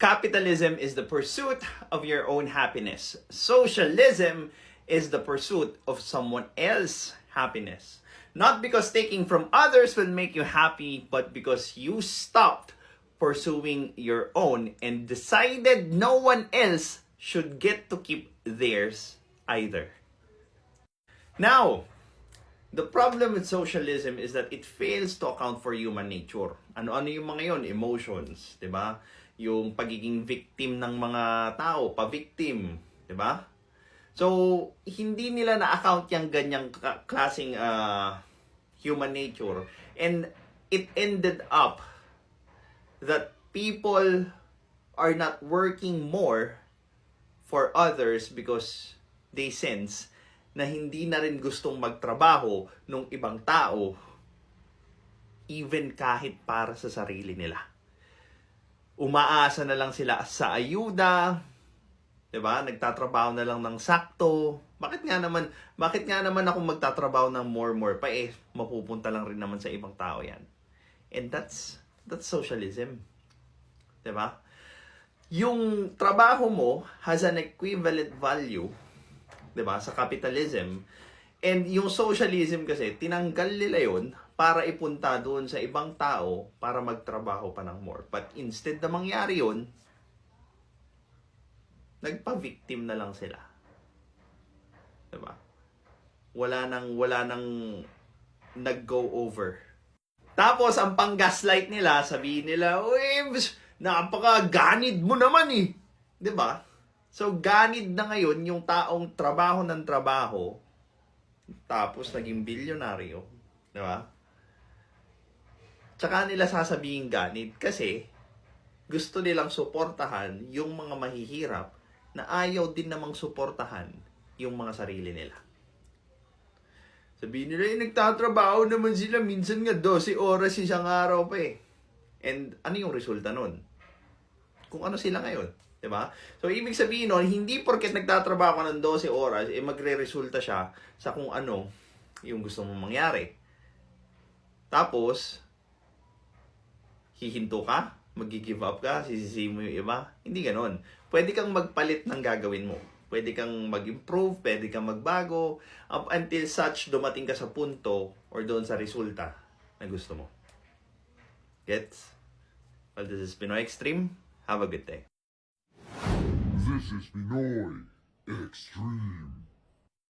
Capitalism is the pursuit of your own happiness. Socialism is the pursuit of someone else's happiness. Not because taking from others will make you happy, but because you stopped pursuing your own and decided no one else should get to keep theirs either. Now, the problem with socialism is that it fails to account for human nature. Ano-ano yung mga yon? Emotions, 'di ba? Yung pagiging victim ng mga tao, pa-victim, 'di ba? So, hindi nila na-account yung ganyang klaseng human nature. And it ended up that people are not working more for others because they sense na hindi na rin gustong magtrabaho nung ibang tao, even kahit para sa sarili nila. Umaasa na lang sila sa ayuda, 'di ba? Nagtatrabaho na lang ng sakto. Bakit nga naman ako magtatrabaho ng more pa mapupunta lang rin naman sa ibang tao 'yan. And that's socialism. 'Di ba? Yung trabaho mo has an equivalent value, 'di ba, sa capitalism. And yung socialism kasi tinanggal nila 'yon para ipunta doon sa ibang tao para magtrabaho pa ng more. But instead na mangyari 'yon, nagpa-victim na lang sila. 'Di ba? Wala nang nag-go over. Tapos ang pang-gaslight nila, sabihin nila, "Uy, napaka-ganid mo naman eh." 'Di ba? So ganid na ngayon yung taong trabaho ng trabaho tapos naging bilyonaryo, 'di ba? Tsaka nila sasabihin ganid kasi gusto nilang suportahan yung mga mahihirap na ayaw din namang suportahan yung mga sarili nila. Sabihin nila, nagtatrabaho naman sila, minsan nga 12 oras isang araw pa eh. And ano yung resulta nun? Kung ano sila ngayon, 'di ba? So ibig sabihin nun, hindi porket nagtatrabaho ka ng 12 oras, magre-resulta siya sa kung ano yung gusto mong mangyari. Tapos, hihinto ka, mag-give up ka, sisisihin mo yung iba. Hindi ganon. Pwede kang magpalit ng gagawin mo. Pwede kang mag-improve, pwede kang magbago, up until such dumating ka sa punto or doon sa resulta na gusto mo. Gets? Well, this is Pinoy Extreme. Have a good day. This is Pinoy Extreme.